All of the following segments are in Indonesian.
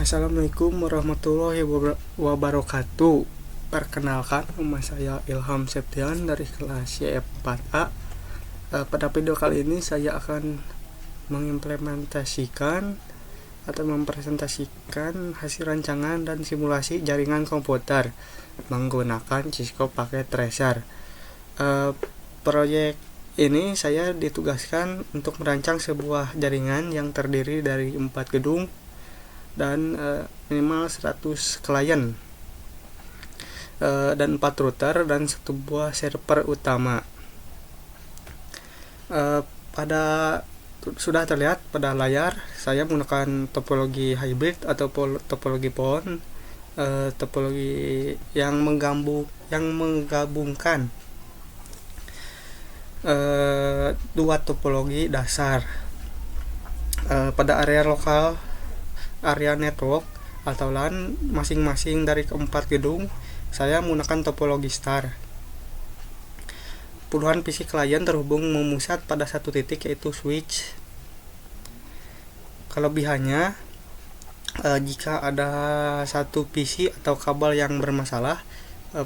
Assalamualaikum warahmatullahi wabarakatuh. Perkenalkan, nama saya Ilham Septian dari kelas Y4A. Pada video kali ini saya akan mengimplementasikan atau mempresentasikan hasil rancangan dan simulasi jaringan komputer menggunakan Cisco paket Tracer. Proyek ini saya ditugaskan untuk merancang sebuah jaringan yang terdiri dari 4 gedung dan minimal 100 klien dan 4 router dan 1 buah server utama. Sudah terlihat pada layar, saya menggunakan topologi hybrid atau topologi PON, topologi yang menggabungkan dua topologi dasar. Pada area lokal, area network atau LAN masing-masing dari keempat gedung, saya menggunakan topologi star. Puluhan PC klien terhubung memusat pada satu titik, yaitu switch. Kelebihannya, jika ada satu PC atau kabel yang bermasalah,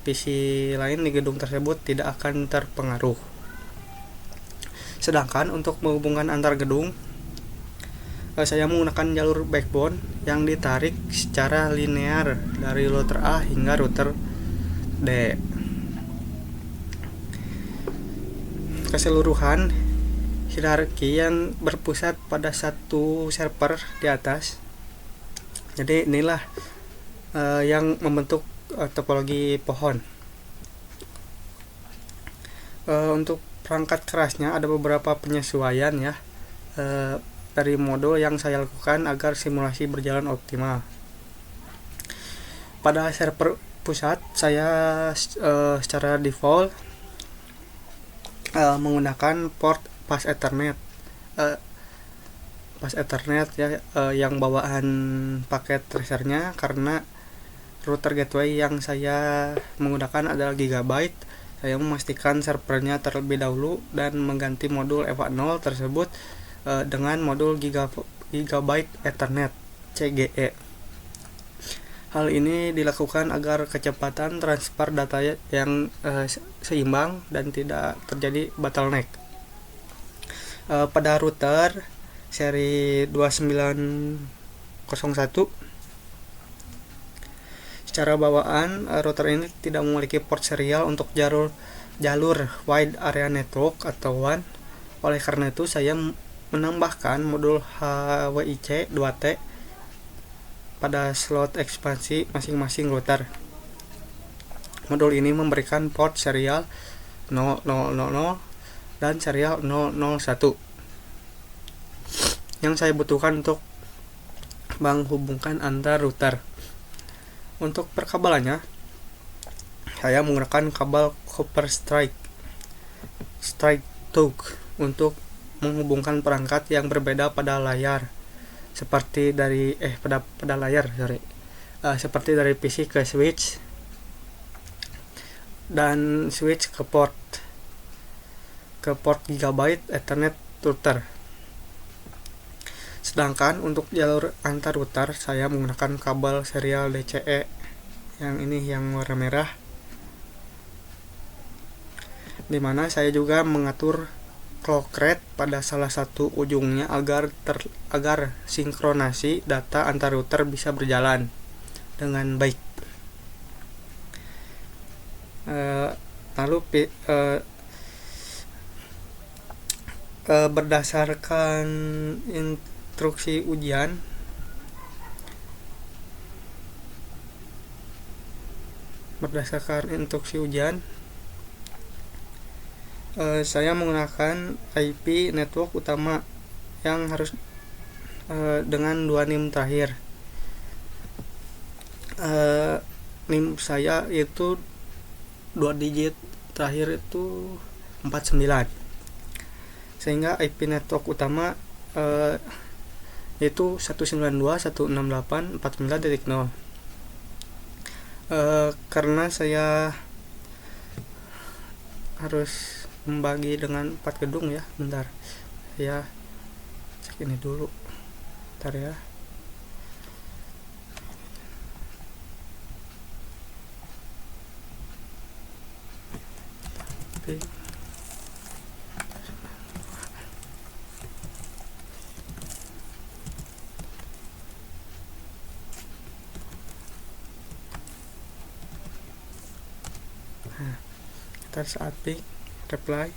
PC lain di gedung tersebut tidak akan terpengaruh. Sedangkan untuk menghubungkan antar gedung, saya menggunakan jalur backbone yang ditarik secara linear dari router A hingga router D. Keseluruhan hierarki yang berpusat pada satu server di atas. Jadi inilah yang membentuk topologi pohon. Untuk perangkat kerasnya ada beberapa penyesuaian ya dari modul yang saya lakukan agar simulasi berjalan optimal. Pada server pusat, saya secara default menggunakan port pas Ethernet ya, yang bawaan paket tracernya, karena router gateway yang saya menggunakan adalah Gigabyte. Saya memastikan servernya terlebih dahulu dan mengganti modul EVA 0 tersebut dengan modul Gigabyte Ethernet CGE. Hal ini dilakukan agar kecepatan transfer data yang seimbang dan tidak terjadi bottleneck. Pada router seri 2901, secara bawaan router ini tidak memiliki port serial untuk jalur wide area network atau WAN. Oleh karena itu, saya menambahkan modul HWIC 2T pada slot ekspansi masing-masing router. Modul ini memberikan port serial 0000 dan serial 001 yang saya butuhkan untuk menghubungkan antar router. Untuk perkabelannya, saya menggunakan kabel copper straight talk untuk menghubungkan perangkat yang berbeda pada layar, seperti dari seperti dari PC ke switch dan switch ke port Gigabyte Ethernet router. Sedangkan untuk jalur antar router, saya menggunakan kabel serial DCE yang warna merah, dimana saya juga mengatur clock rate pada salah satu ujungnya agar sinkronasi data antar router bisa berjalan dengan baik. Berdasarkan instruksi ujian, saya menggunakan IP network utama yang harus dengan 2 NIM terakhir. NIM saya itu 2 digit terakhir itu 49, sehingga IP network utama itu 192.168.49.0. Karena saya harus membagi dengan 4 gedung ya, bentar ya, cek ini dulu, bentar ya. ping. Nah, kita saat ping reply.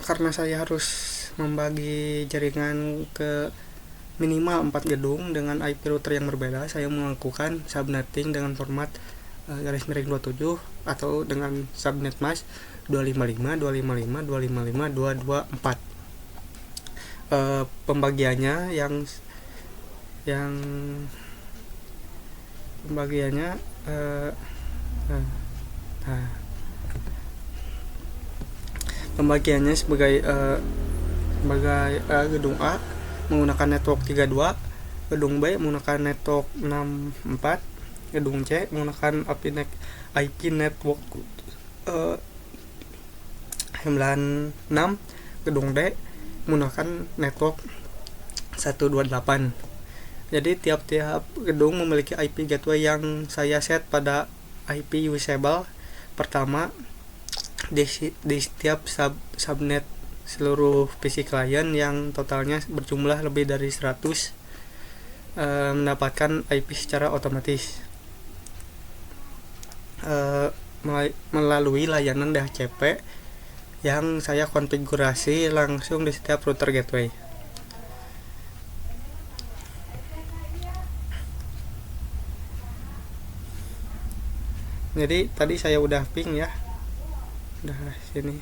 Karena saya harus membagi jaringan ke minimal 4 gedung dengan IP router yang berbeda, saya melakukan subnetting dengan format garis miring 27 atau dengan subnet mask 255 255 255 224. Pembagiannya pembagiannya sebagai gedung A menggunakan network 32, gedung B menggunakan network 64, gedung C menggunakan IP network 96, gedung D menggunakan network 128. Jadi tiap-tiap gedung memiliki IP gateway yang saya set pada IP usable. Pertama, di setiap subnet seluruh PC klien yang totalnya berjumlah lebih dari 100 mendapatkan IP secara otomatis melalui layanan DHCP yang saya konfigurasi langsung di setiap router gateway. Jadi tadi saya udah ping ya, udah sini.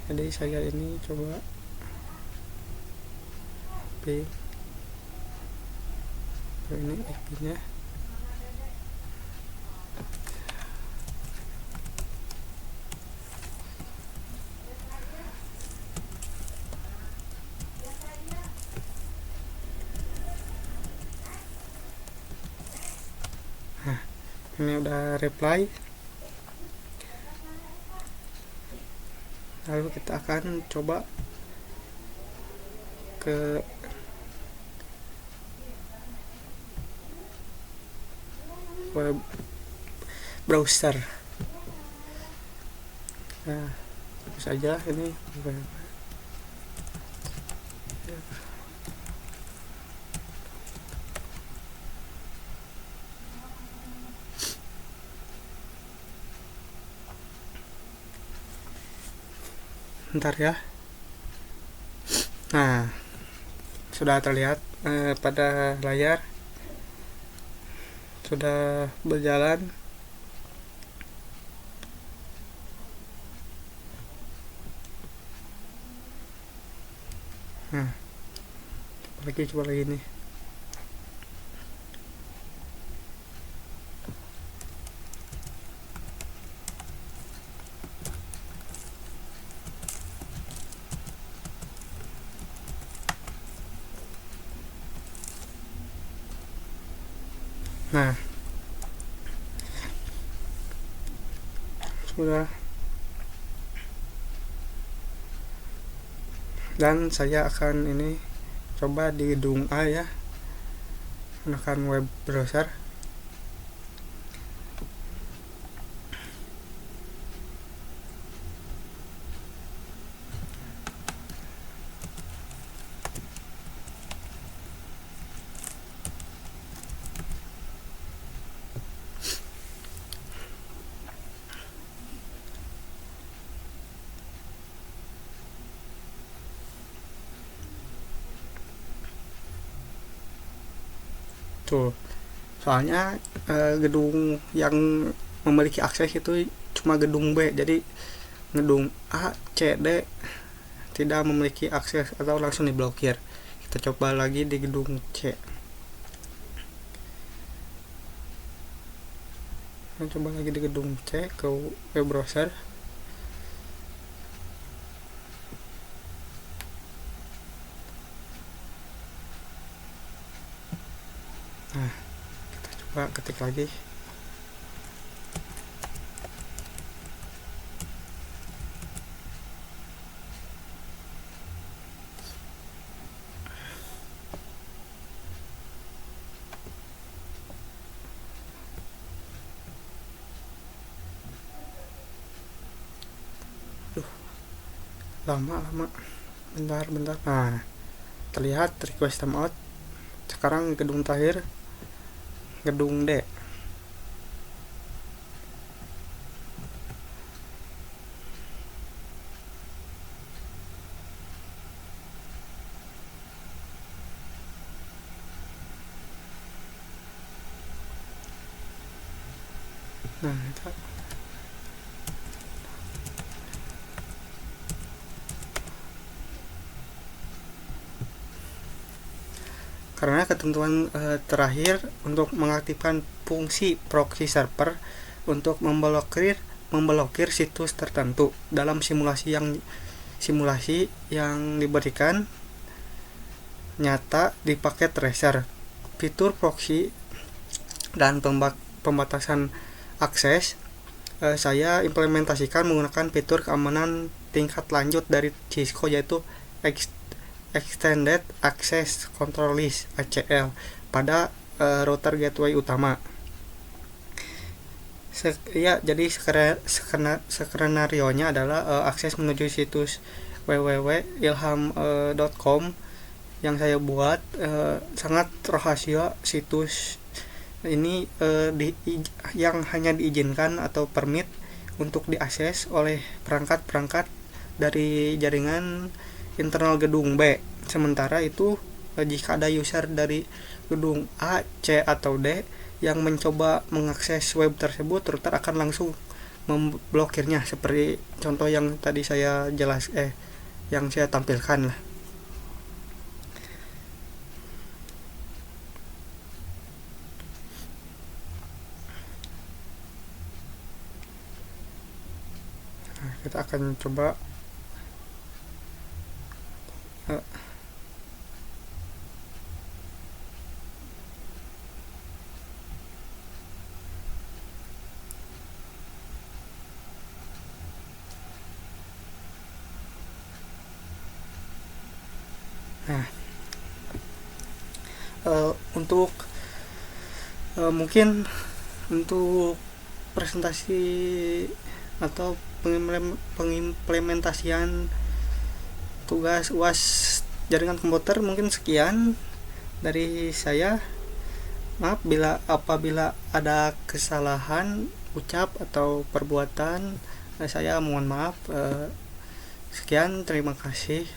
Jadi saya ini coba ping ini IP-nya. Nah, ini udah reply. Lalu kita akan coba ke web browser. Nah, tentu saja ini bentar ya. Nah, sudah terlihat pada layar, sudah berjalan. Nah, coba lagi nih. Nah, sudah. Dan saya akan ini coba di gedung A ya, gunakan web browser. Tuh, soalnya gedung yang memiliki akses itu cuma gedung B, jadi gedung A, C, D tidak memiliki akses atau langsung diblokir. Kita coba lagi di gedung C. Kita coba lagi di gedung C ke web browser. Nah, kita coba ketik lagi. lama bentar nah terlihat request timeout. Sekarang gedung terakhir, gedung D. Nah itu karena ketentuan terakhir untuk mengaktifkan fungsi proxy server untuk memblokir situs tertentu dalam simulasi yang diberikan nyata di paket tracer. Fitur proxy dan pembatasan akses saya implementasikan menggunakan fitur keamanan tingkat lanjut dari Cisco, yaitu Extended Access Control List (ACL) pada router gateway utama. Jadi skenario-nya adalah akses menuju situs www.ilham.com yang saya buat sangat rahasia. Situs ini yang hanya diizinkan atau permit untuk diakses oleh perangkat-perangkat dari jaringan internal gedung B. Sementara itu jika ada user dari gedung A, C, atau D yang mencoba mengakses web tersebut, router akan langsung memblokirnya, seperti contoh yang tadi saya yang saya tampilkan lah. Nah, kita akan coba untuk mungkin untuk presentasi atau pengimplementasian tugas UAS jaringan komputer mungkin sekian dari saya. Maaf apabila ada kesalahan ucap atau perbuatan, saya mohon maaf. Sekian, terima kasih.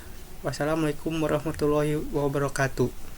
Wassalamualaikum warahmatullahi wabarakatuh.